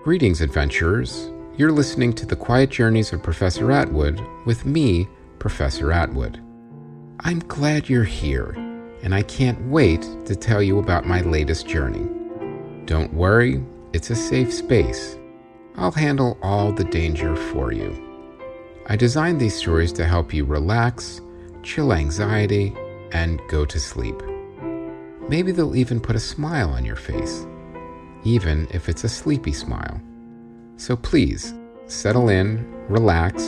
Greetings, adventurers. You're listening to The Quiet Journeys of Professor Atwood with me, Professor Atwood. I'm glad you're here, and I can't wait to tell you about my latest journey. Don't worry, it's a safe space. I'll handle all the danger for you. I designed these stories to help you relax, chill anxiety, and go to sleep. Maybe they'll even put a smile on your face, even if it's a sleepy smile. So please, settle in, relax,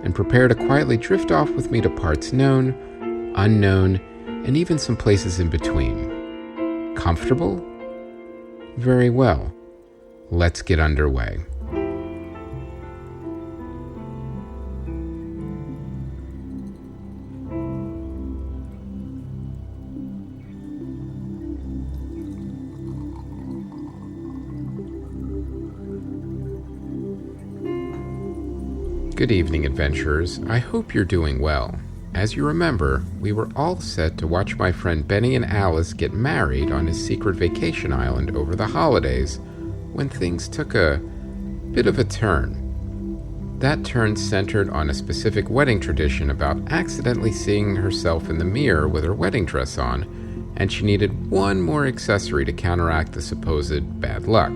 and prepare to quietly drift off with me to parts known, unknown, and even some places in between. Comfortable? Very well. Let's get underway. Good evening, adventurers. I hope you're doing well. As you remember, we were all set to watch my friend Benny and Alice get married on his secret vacation island over the holidays when things took a bit of a turn. That turn centered on a specific wedding tradition about accidentally seeing herself in the mirror with her wedding dress on, and she needed one more accessory to counteract the supposed bad luck.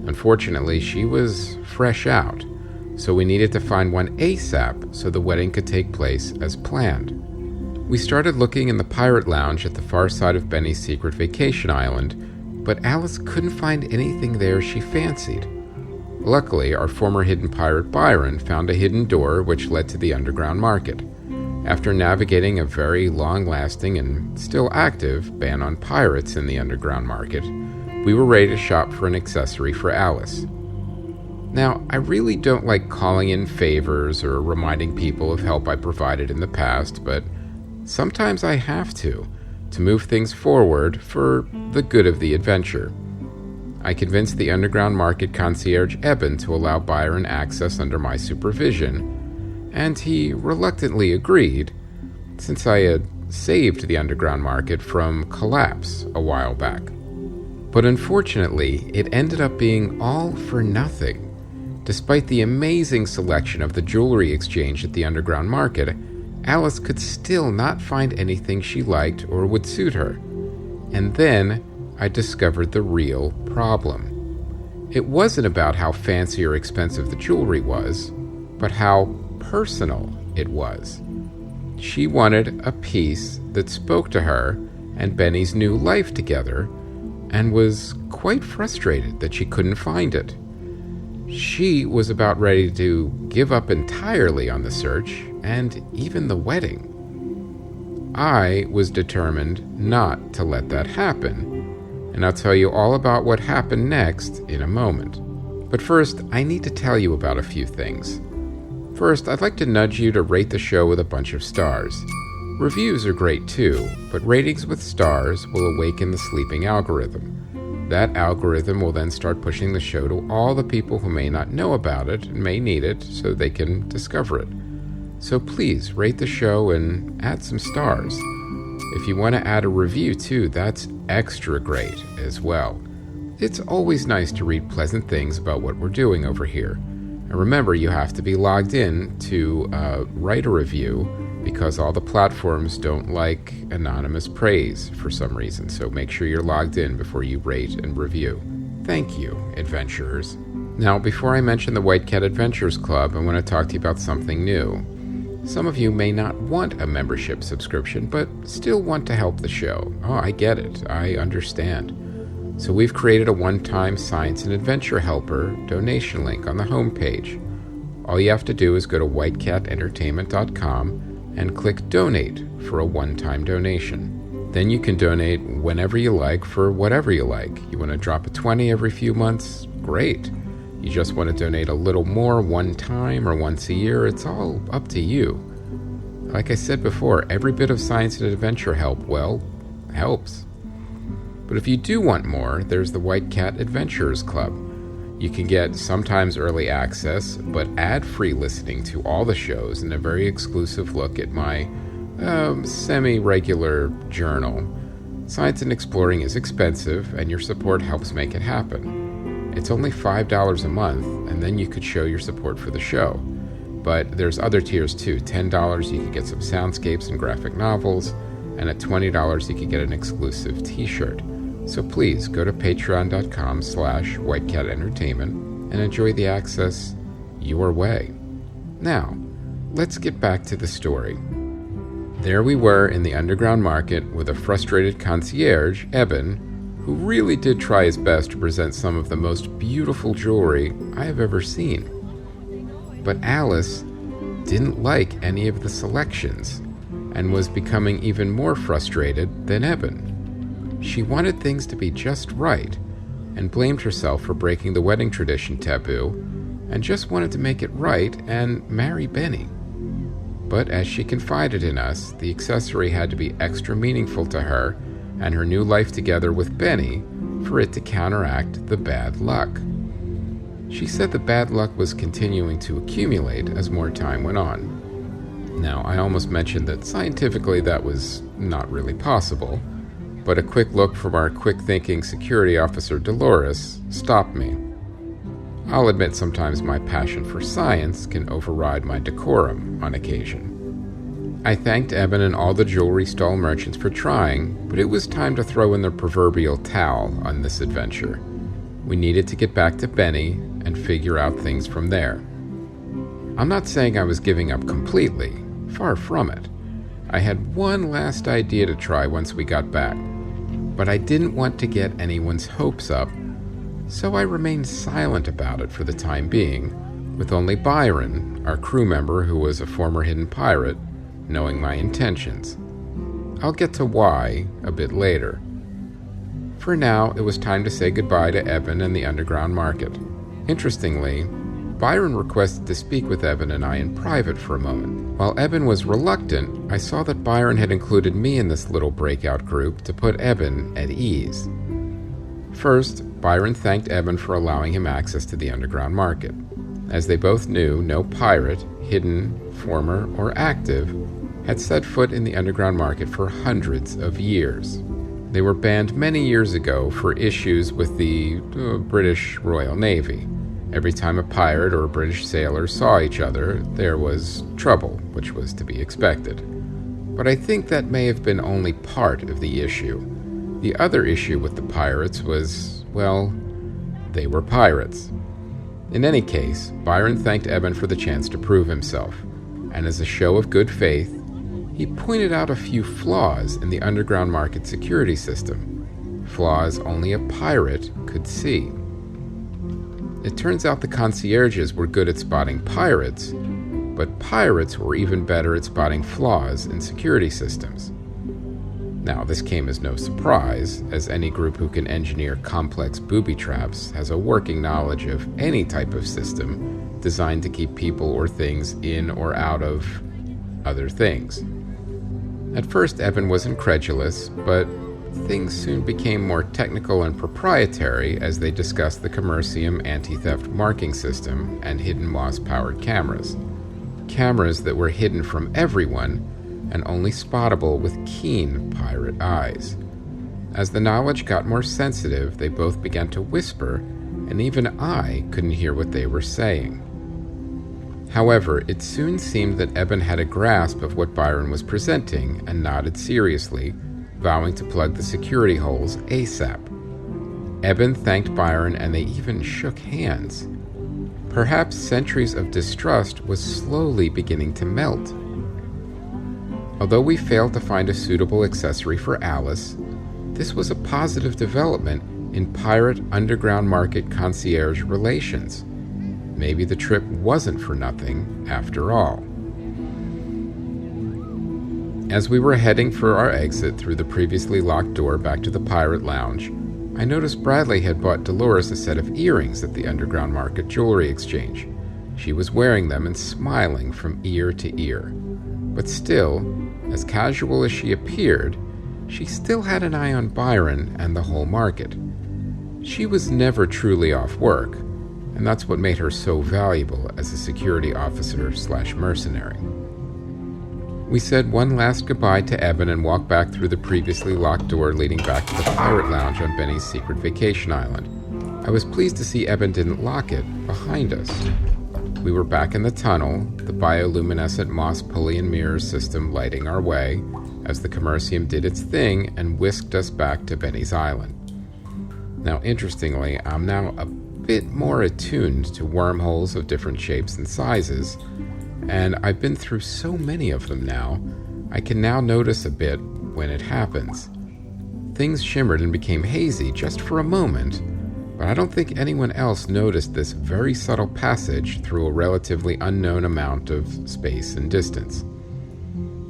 Unfortunately, she was fresh out, so we needed to find one ASAP so the wedding could take place as planned. We started looking in the pirate lounge at the far side of Benny's secret vacation island, but Alice couldn't find anything there she fancied. Luckily, our former hidden pirate Byron found a hidden door which led to the underground market. After navigating a very long-lasting and still active ban on pirates in the underground market, we were ready to shop for an accessory for Alice. Now, I really don't like calling in favors or reminding people of help I provided in the past, but sometimes I have to move things forward for the good of the adventure. I convinced the underground market concierge Eben to allow Byron access under my supervision, and he reluctantly agreed, since I had saved the underground market from collapse a while back. But unfortunately, it ended up being all for nothing. Despite the amazing selection of the jewelry exchange at the underground market, Alice could still not find anything she liked or would suit her. And then I discovered the real problem. It wasn't about how fancy or expensive the jewelry was, but how personal it was. She wanted a piece that spoke to her and Benny's new life together, and was quite frustrated that she couldn't find it. She was about ready to give up entirely on the search and even the wedding. I was determined not to let that happen, and I'll tell you all about what happened next in a moment. But first, I need to tell you about a few things. First, I'd like to nudge you to rate the show with a bunch of stars. Reviews are great too, but ratings with stars will awaken the sleeping algorithm. That algorithm will then start pushing the show to all the people who may not know about it and may need it so they can discover it. So please rate the show and add some stars. If you want to add a review too, that's extra great as well. It's always nice to read pleasant things about what we're doing over here. And remember, you have to be logged in to write a review, because all the platforms don't like anonymous praise for some reason, so make sure you're logged in before you rate and review. Thank you, adventurers. Now, before I mention the White Cat Adventures Club, I want to talk to you about something new. Some of you may not want a membership subscription, but still want to help the show. Oh, I get it. I understand. So we've created a one-time Science and Adventure Helper donation link on the homepage. All you have to do is go to whitecatentertainment.com and click Donate for a one-time donation. Then you can donate whenever you like for whatever you like. You want to drop a 20 every few months? Great. You just want to donate a little more one time or once a year? It's all up to you. Like I said before, every bit of science and adventure helps. But if you do want more, there's the White Cat Adventurers Club. You can get sometimes early access, but ad-free listening to all the shows and a very exclusive look at my semi-regular journal. Science and exploring is expensive, and your support helps make it happen. It's only $5 a month, and then you could show your support for the show. But there's other tiers too. $10 you could get some soundscapes and graphic novels, and at $20 you could get an exclusive t-shirt. So please go to patreon.com/whitecatentertainment and enjoy the access your way. Now, let's get back to the story. There we were in the underground market with a frustrated concierge, Eben, who really did try his best to present some of the most beautiful jewelry I have ever seen. But Alice didn't like any of the selections and was becoming even more frustrated than Eben. She wanted things to be just right and blamed herself for breaking the wedding tradition taboo and just wanted to make it right and marry Benny. But as she confided in us, the accessory had to be extra meaningful to her and her new life together with Benny for it to counteract the bad luck. She said the bad luck was continuing to accumulate as more time went on. Now, I almost mentioned that scientifically that was not really possible, but a quick look from our quick-thinking security officer Dolores stopped me. I'll admit sometimes my passion for science can override my decorum on occasion. I thanked Eben and all the jewelry stall merchants for trying, but it was time to throw in the proverbial towel on this adventure. We needed to get back to Benny and figure out things from there. I'm not saying I was giving up completely, far from it. I had one last idea to try once we got back, but I didn't want to get anyone's hopes up, so I remained silent about it for the time being, with only Byron, our crew member who was a former hidden pirate, knowing my intentions. I'll get to why a bit later. For now, it was time to say goodbye to Eben and the underground market. Interestingly, Byron requested to speak with Eben and I in private for a moment. While Eben was reluctant, I saw that Byron had included me in this little breakout group to put Eben at ease. First, Byron thanked Eben for allowing him access to the underground market. As they both knew, no pirate, hidden, former, or active, had set foot in the underground market for hundreds of years. They were banned many years ago for issues with the British Royal Navy. Every time a pirate or a British sailor saw each other, there was trouble, which was to be expected. But I think that may have been only part of the issue. The other issue with the pirates was, well, they were pirates. In any case, Byron thanked Eben for the chance to prove himself, and as a show of good faith, he pointed out a few flaws in the underground market security system, flaws only a pirate could see. It turns out the concierges were good at spotting pirates, but pirates were even better at spotting flaws in security systems. Now, this came as no surprise, as any group who can engineer complex booby traps has a working knowledge of any type of system designed to keep people or things in or out of other things. At first, Eben was incredulous, but things soon became more technical and proprietary as they discussed the Commercium anti-theft marking system and hidden MOS-powered cameras. Cameras that were hidden from everyone and only spottable with keen pirate eyes. As the knowledge got more sensitive, they both began to whisper, and even I couldn't hear what they were saying. However, it soon seemed that Eben had a grasp of what Byron was presenting and nodded seriously, vowing to plug the security holes ASAP. Eben thanked Byron and they even shook hands. Perhaps centuries of distrust was slowly beginning to melt. Although we failed to find a suitable accessory for Alice, this was a positive development in pirate underground market concierge relations. Maybe the trip wasn't for nothing after all. As we were heading for our exit through the previously locked door back to the pirate lounge, I noticed Bradley had bought Dolores a set of earrings at the underground market jewelry exchange. She was wearing them and smiling from ear to ear. But still, as casual as she appeared, she still had an eye on Byron and the whole market. She was never truly off work, and that's what made her so valuable as a security officer/mercenary. We said one last goodbye to Eben and walked back through the previously locked door leading back to the pirate lounge on Benny's secret vacation island. I was pleased to see Eben didn't lock it behind us. We were back in the tunnel, the bioluminescent moss pulley and mirror system lighting our way as the Commercium did its thing and whisked us back to Benny's Island. Now, interestingly, I'm now a bit more attuned to wormholes of different shapes and sizes, and I've been through so many of them now, I can now notice a bit when it happens. Things shimmered and became hazy just for a moment, but I don't think anyone else noticed this very subtle passage through a relatively unknown amount of space and distance.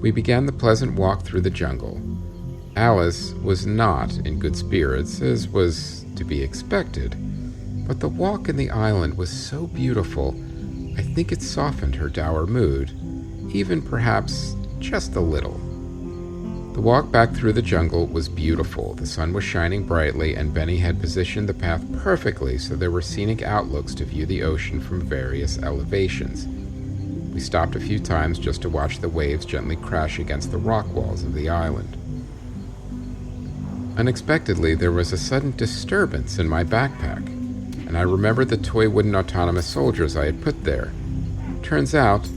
We began the pleasant walk through the jungle. Alice was not in good spirits, as was to be expected, but the walk in the island was so beautiful, I think it softened her dour mood, even perhaps just a little. The walk back through the jungle was beautiful. The sun was shining brightly, and Benny had positioned the path perfectly so there were scenic outlooks to view the ocean from various elevations. We stopped a few times just to watch the waves gently crash against the rock walls of the island. Unexpectedly, there was a sudden disturbance in my backpack, and I remembered the toy wooden autonomous soldiers I had put there. Turns out,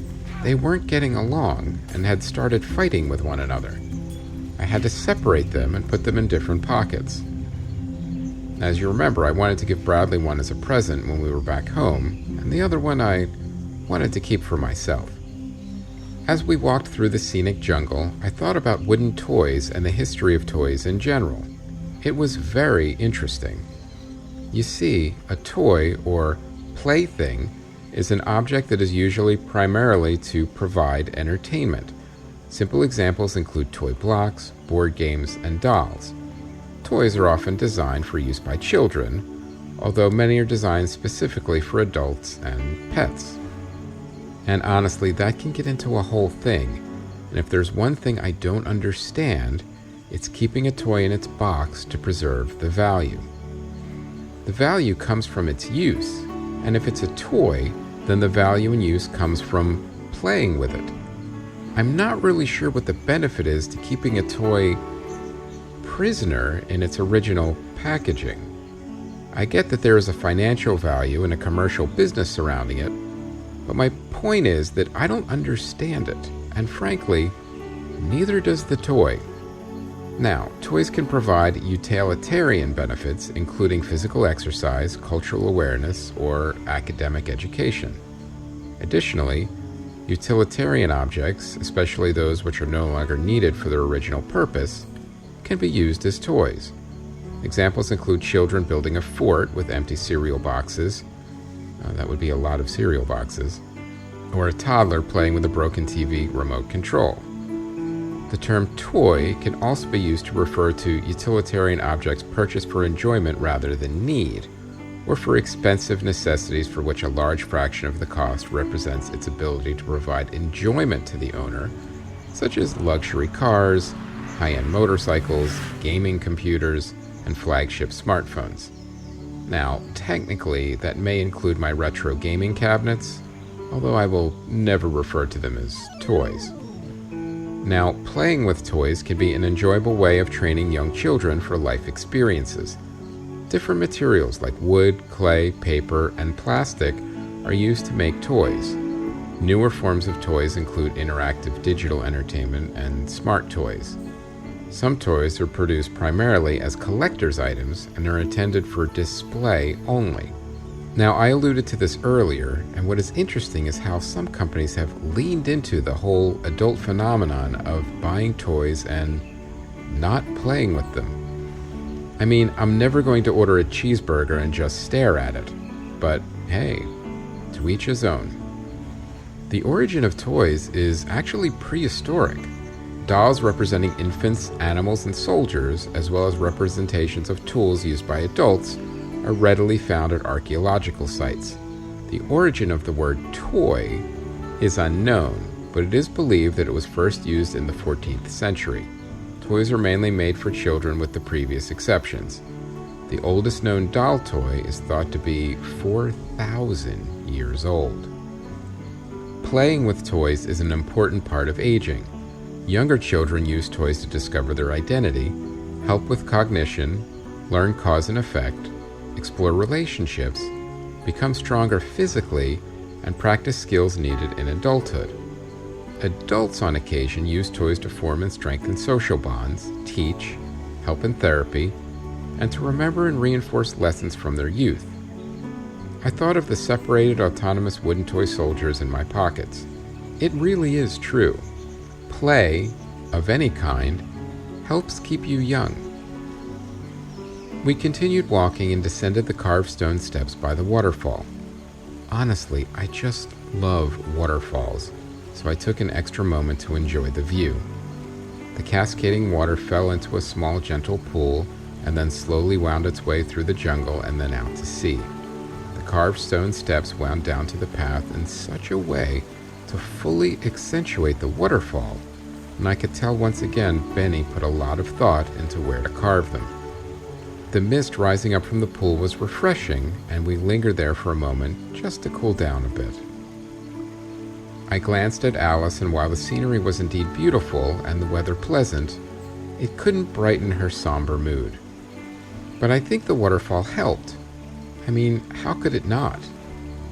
they weren't getting along and had started fighting with one another. I had to separate them and put them in different pockets. As you remember, I wanted to give Bradley one as a present when we were back home, and the other one I wanted to keep for myself. As we walked through the scenic jungle, I thought about wooden toys and the history of toys in general. It was very interesting. You see, a toy, or plaything, is an object that is usually primarily to provide entertainment. Simple examples include toy blocks, board games, and dolls. Toys are often designed for use by children, although many are designed specifically for adults and pets. And honestly, that can get into a whole thing, and if there's one thing I don't understand, it's keeping a toy in its box to preserve the value. The value comes from its use, and if it's a toy, then the value and use comes from playing with it. I'm not really sure what the benefit is to keeping a toy prisoner in its original packaging. I get that there is a financial value and a commercial business surrounding it, but my point is that I don't understand it, and frankly, neither does the toy. Now, toys can provide utilitarian benefits, including physical exercise, cultural awareness, or academic education. Additionally, utilitarian objects, especially those which are no longer needed for their original purpose, can be used as toys. Examples include children building a fort with empty cereal boxes, that would be a lot of cereal boxes, or a toddler playing with a broken TV remote control. The term toy can also be used to refer to utilitarian objects purchased for enjoyment rather than need, or for expensive necessities for which a large fraction of the cost represents its ability to provide enjoyment to the owner, such as luxury cars, high-end motorcycles, gaming computers, and flagship smartphones. Now, technically, that may include my retro gaming cabinets, although I will never refer to them as toys. Now, playing with toys can be an enjoyable way of training young children for life experiences. Different materials like wood, clay, paper, and plastic are used to make toys. Newer forms of toys include interactive digital entertainment and smart toys. Some toys are produced primarily as collector's items and are intended for display only. Now, I alluded to this earlier, and what is interesting is how some companies have leaned into the whole adult phenomenon of buying toys and not playing with them. I mean, I'm never going to order a cheeseburger and just stare at it, but hey, to each his own. The origin of toys is actually prehistoric. Dolls representing infants, animals, and soldiers, as well as representations of tools used by adults, are readily found at archaeological sites. The origin of the word toy is unknown, but it is believed that it was first used in the 14th century. Toys are mainly made for children with the previous exceptions. The oldest known doll toy is thought to be 4,000 years old. Playing with toys is an important part of aging. Younger children use toys to discover their identity, help with cognition, learn cause and effect, explore relationships, become stronger physically, and practice skills needed in adulthood. Adults on occasion use toys to form and strengthen social bonds, teach, help in therapy, and to remember and reinforce lessons from their youth. I thought of the separated autonomous wooden toy soldiers in my pockets. It really is true. Play, of any kind, helps keep you young. We continued walking and descended the carved stone steps by the waterfall. Honestly, I just love waterfalls, so I took an extra moment to enjoy the view. The cascading water fell into a small, gentle pool and then slowly wound its way through the jungle and then out to sea. The carved stone steps wound down to the path in such a way to fully accentuate the waterfall, and I could tell once again Benny put a lot of thought into where to carve them. The mist rising up from the pool was refreshing, and we lingered there for a moment just to cool down a bit. I glanced at Alice, and while the scenery was indeed beautiful and the weather pleasant, it couldn't brighten her somber mood. But I think the waterfall helped. I mean, how could it not?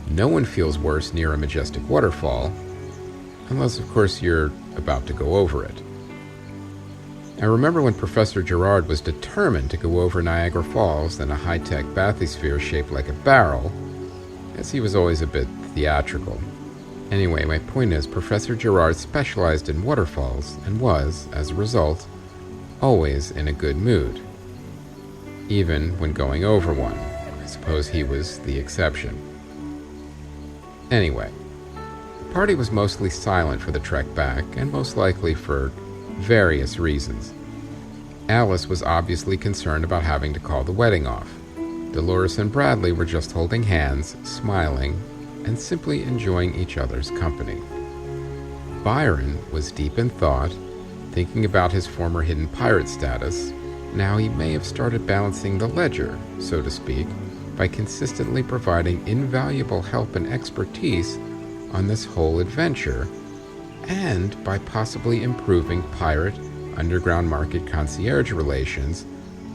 No one feels worse near a majestic waterfall, unless of course you're about to go over it. I remember when Professor Gerard was determined to go over Niagara Falls in a high-tech bathysphere shaped like a barrel, as he was always a bit theatrical. Anyway, my point is, Professor Gerard specialized in waterfalls and was, as a result, always in a good mood, even when going over one. I suppose he was the exception. Anyway, the party was mostly silent for the trek back, and most likely for various reasons. Alice was obviously concerned about having to call the wedding off. Dolores and Bradley were just holding hands, smiling, and simply enjoying each other's company. Byron was deep in thought, thinking about his former hidden pirate status. Now he may have started balancing the ledger, so to speak, by consistently providing invaluable help and expertise on this whole adventure, and by possibly improving pirate underground market concierge relations,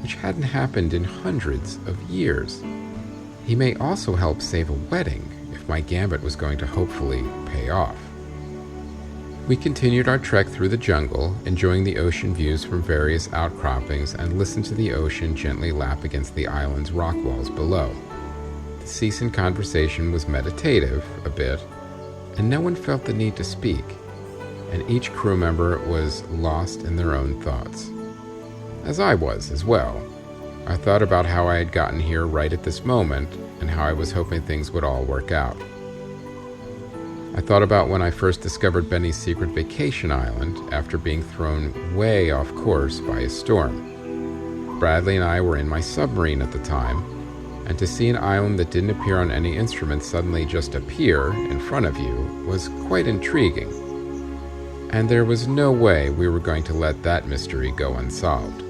which hadn't happened in hundreds of years. He may also help save a wedding if my gambit was going to hopefully pay off. We continued our trek through the jungle, enjoying the ocean views from various outcroppings, and listened to the ocean gently lap against the island's rock walls below. The ceasing conversation was meditative, a bit, and no one felt the need to speak, and each crew member was lost in their own thoughts. As I was as well. I thought about how I had gotten here right at this moment, and how I was hoping things would all work out. I thought about when I first discovered Benny's secret vacation island after being thrown way off course by a storm. Bradley and I were in my submarine at the time, and to see an island that didn't appear on any instrument suddenly just appear in front of you was quite intriguing. And there was no way we were going to let that mystery go unsolved.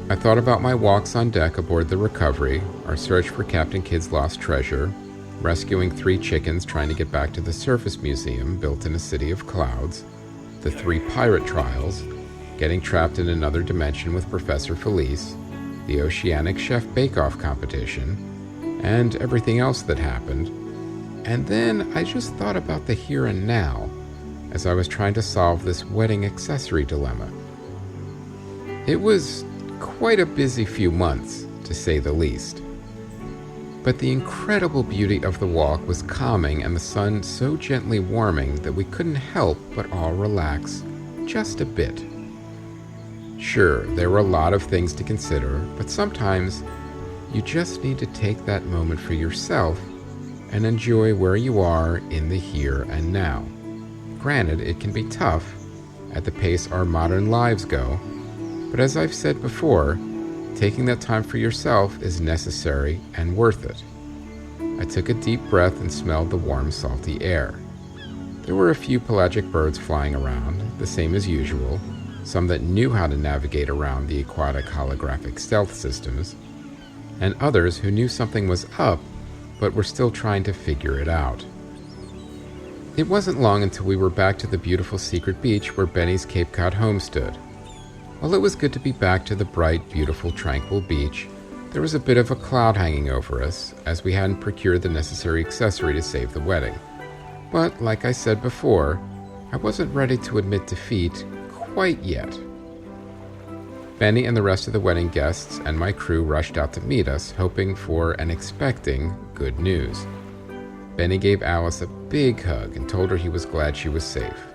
I thought about my walks on deck aboard the Recovery, our search for Captain Kidd's lost treasure, rescuing 3 chickens trying to get back to the Surface Museum built in a city of clouds, the 3 pirate trials, getting trapped in another dimension with Professor Felice, the Oceanic Chef Bake-Off competition, and everything else that happened. And then I just thought about the here and now, as I was trying to solve this wedding accessory dilemma. It was quite a busy few months, to say the least. But the incredible beauty of the walk was calming, and the sun so gently warming that we couldn't help but all relax just a bit. Sure, there were a lot of things to consider, but sometimes you just need to take that moment for yourself and enjoy where you are in the here and now. Granted, it can be tough at the pace our modern lives go, but as I've said before, taking that time for yourself is necessary and worth it. I took a deep breath and smelled the warm, salty air. There were a few pelagic birds flying around, the same as usual, some that knew how to navigate around the aquatic holographic stealth systems, and others who knew something was up but were still trying to figure it out. It wasn't long until we were back to the beautiful secret beach where Benny's Cape Cod home stood. While it was good to be back to the bright, beautiful, tranquil beach, There was a bit of a cloud hanging over us, as we hadn't procured the necessary accessory to save the wedding. But, like I said before, I wasn't ready to admit defeat quite yet. Benny and the rest of the wedding guests and my crew rushed out to meet us, hoping for and expecting good news. Benny gave Alice a big hug and told her he was glad she was safe.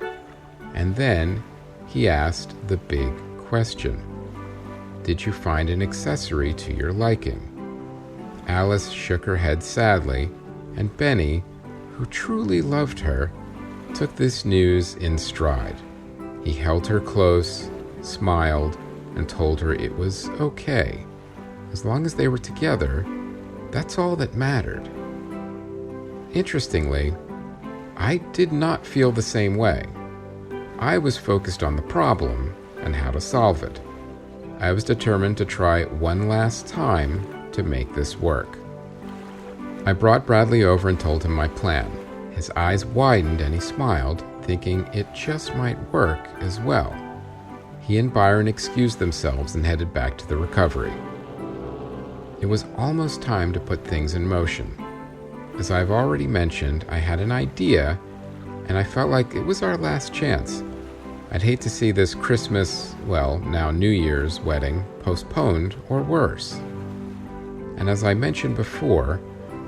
And then he asked the big question. Did you find an accessory to your liking? Alice shook her head sadly, and Benny, who truly loved her, took this news in stride. He held her close, smiled, and told her it was okay. As long as they were together, that's all that mattered. Interestingly, I did not feel the same way. I was focused on the problem and how to solve it. I was determined to try one last time to make this work. I brought Bradley over and told him my plan. His eyes widened and he smiled, thinking it just might work as well. He and Byron excused themselves and headed back to the recovery. It was almost time to put things in motion. As I've already mentioned, I had an idea, and I felt like it was our last chance. I'd hate to see this Christmas, well, now New Year's wedding postponed or worse. And as I mentioned before,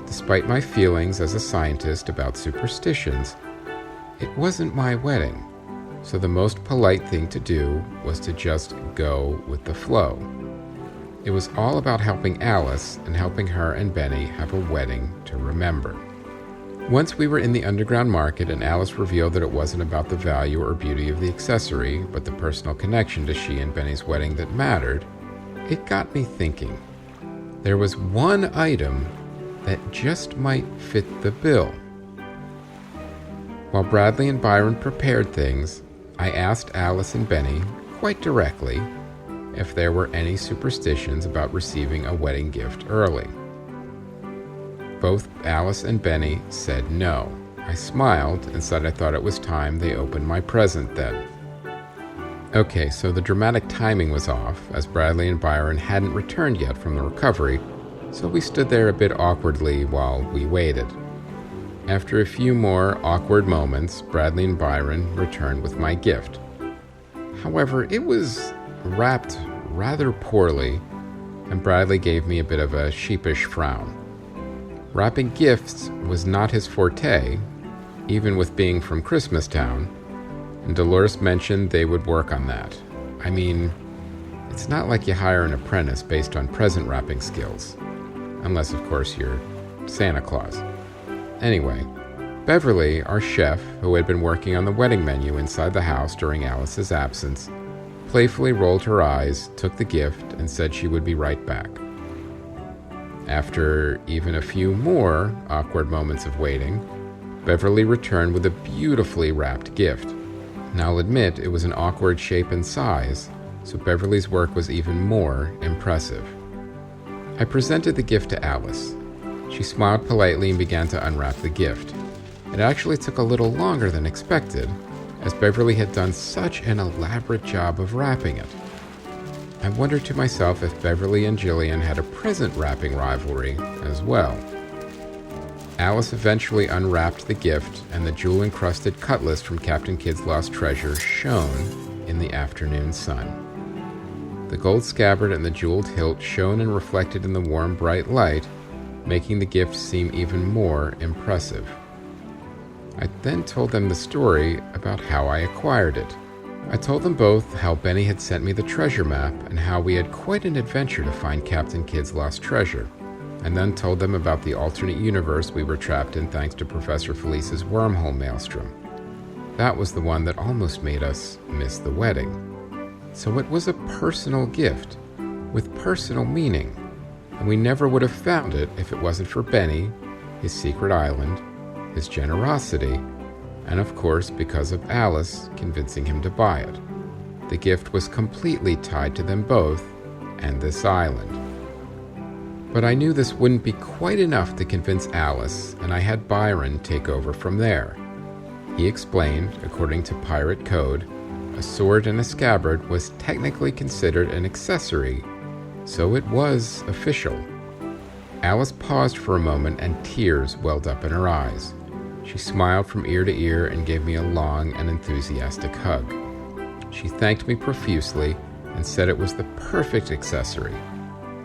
despite my feelings as a scientist about superstitions, it wasn't my wedding, so the most polite thing to do was to just go with the flow. It was all about helping Alice and helping her and Benny have a wedding to remember. Once we were in the underground market and Alice revealed that it wasn't about the value or beauty of the accessory, but the personal connection to she and Benny's wedding that mattered, it got me thinking. There was one item that just might fit the bill. While Bradley and Byron prepared things, I asked Alice and Benny, quite directly, if there were any superstitions about receiving a wedding gift early. Both Alice and Benny said no. I smiled and said I thought it was time they opened my present then. Okay, so the dramatic timing was off, as Bradley and Byron hadn't returned yet from the recovery, so we stood there a bit awkwardly while we waited. After a few more awkward moments, Bradley and Byron returned with my gift. However, it was wrapped rather poorly, and Bradley gave me a bit of a sheepish frown. Wrapping gifts was not his forte, even with being from Christmastown, and Dolores mentioned they would work on that. I mean, it's not like you hire an apprentice based on present wrapping skills, unless of course you're Santa Claus. Anyway, Beverly, our chef, who had been working on the wedding menu inside the house during Alice's absence, playfully rolled her eyes, took the gift, and said she would be right back. After even a few more awkward moments of waiting, Beverly returned with a beautifully wrapped gift. And I'll admit it was an awkward shape and size, so Beverly's work was even more impressive. I presented the gift to Alice. She smiled politely and began to unwrap the gift. It actually took a little longer than expected, as Beverly had done such an elaborate job of wrapping it. I wondered to myself if Beverly and Jillian had a present wrapping rivalry as well. Alice eventually unwrapped the gift, and the jewel-encrusted cutlass from Captain Kidd's lost treasure shone in the afternoon sun. The gold scabbard and the jeweled hilt shone and reflected in the warm, bright light, making the gift seem even more impressive. I then told them the story about how I acquired it. I told them both how Benny had sent me the treasure map and how we had quite an adventure to find Captain Kidd's lost treasure, and then told them about the alternate universe we were trapped in thanks to Professor Felice's wormhole maelstrom. That was the one that almost made us miss the wedding. So it was a personal gift, with personal meaning, and we never would have found it if it wasn't for Benny, his secret island, his generosity, and of course because of Alice convincing him to buy it. The gift was completely tied to them both and this island. But I knew this wouldn't be quite enough to convince Alice, and I had Byron take over from there. He explained, according to pirate code, a sword and a scabbard was technically considered an accessory, So it was official. Alice paused for a moment and tears welled up in her eyes. She smiled from ear to ear and gave me a long and enthusiastic hug. She thanked me profusely and said it was the perfect accessory.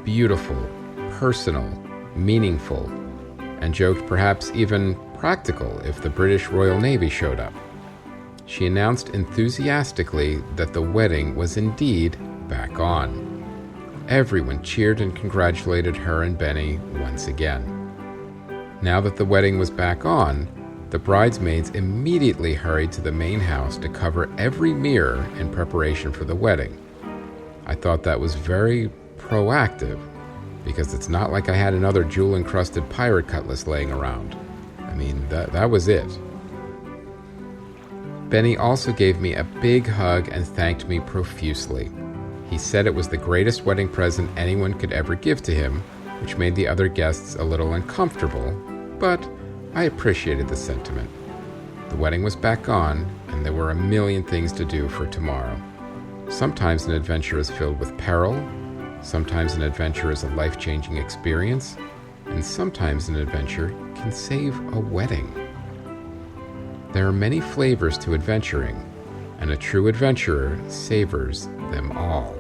Beautiful, personal, meaningful, and joked perhaps even practical if the British Royal Navy showed up. She announced enthusiastically that the wedding was indeed back on. Everyone cheered and congratulated her and Benny once again. Now that the wedding was back on, the bridesmaids immediately hurried to the main house to cover every mirror in preparation for the wedding. I thought that was very proactive, because it's not like I had another jewel-encrusted pirate cutlass laying around. I mean, that was it. Benny also gave me a big hug and thanked me profusely. He said it was the greatest wedding present anyone could ever give to him, which made the other guests a little uncomfortable, but I appreciated the sentiment. The wedding was back on, and there were a million things to do for tomorrow. Sometimes an adventure is filled with peril, sometimes an adventure is a life-changing experience, and sometimes an adventure can save a wedding. There are many flavors to adventuring, and a true adventurer savors them all.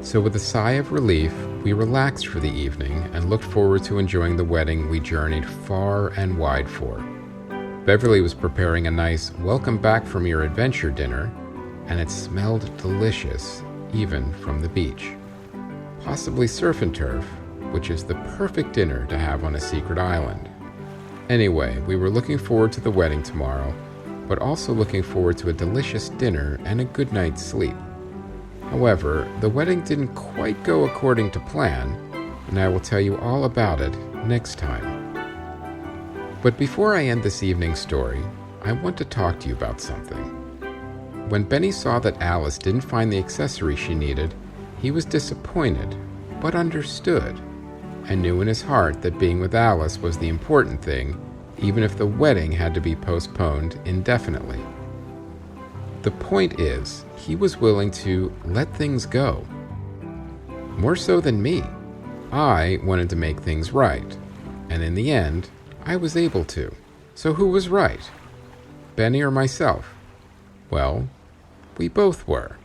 So with a sigh of relief, we relaxed for the evening and looked forward to enjoying the wedding we journeyed far and wide for. Beverly was preparing a nice welcome back from your adventure dinner, and it smelled delicious, even from the beach. Possibly surf and turf, which is the perfect dinner to have on a secret island. Anyway, we were looking forward to the wedding tomorrow, but also looking forward to a delicious dinner and a good night's sleep. However, the wedding didn't quite go according to plan, and I will tell you all about it next time. But before I end this evening's story, I want to talk to you about something. When Benny saw that Alice didn't find the accessory she needed, he was disappointed, but understood, and knew in his heart that being with Alice was the important thing, even if the wedding had to be postponed indefinitely. The point is, he was willing to let things go. More so than me. I wanted to make things right, and in the end, I was able to. So who was right? Benny or myself? Well, we both were.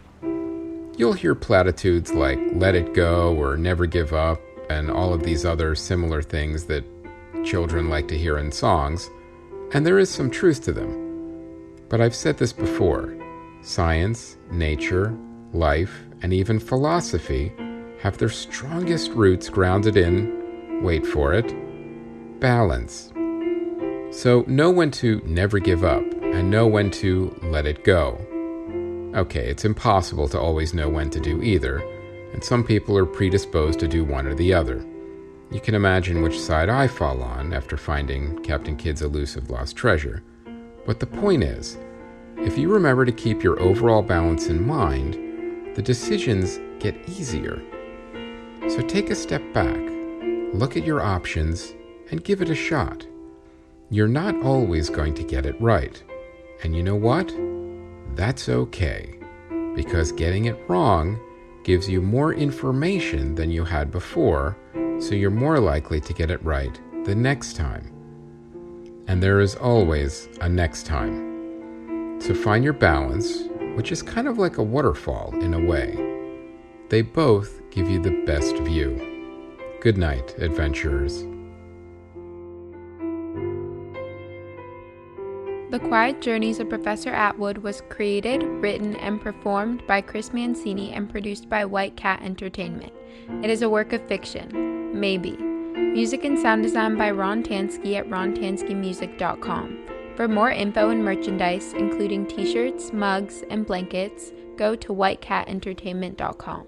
You'll hear platitudes like let it go or never give up and all of these other similar things that children like to hear in songs, and there is some truth to them. But I've said this before. Science, nature, life, and even philosophy have their strongest roots grounded in, wait for it, balance. So know when to never give up and know when to let it go. Okay, it's impossible to always know when to do either, and some people are predisposed to do one or the other. You can imagine which side I fall on after finding Captain Kidd's elusive lost treasure. But the point is, if you remember to keep your overall balance in mind, the decisions get easier. So take a step back, look at your options, and give it a shot. You're not always going to get it right. And you know what? That's okay, because getting it wrong gives you more information than you had before, so you're more likely to get it right the next time. And there is always a next time. So find your balance, which is kind of like a waterfall in a way. They both give you the best view. Good night, adventurers. The Quiet Journeys of Professor Atwood was created, written, and performed by Chris Mancini and produced by White Cat Entertainment. It is a work of fiction. Maybe. Music and sound design by Ron Tansky at rontanskymusic.com. For more info and merchandise, including t-shirts, mugs, and blankets, go to whitecatentertainment.com.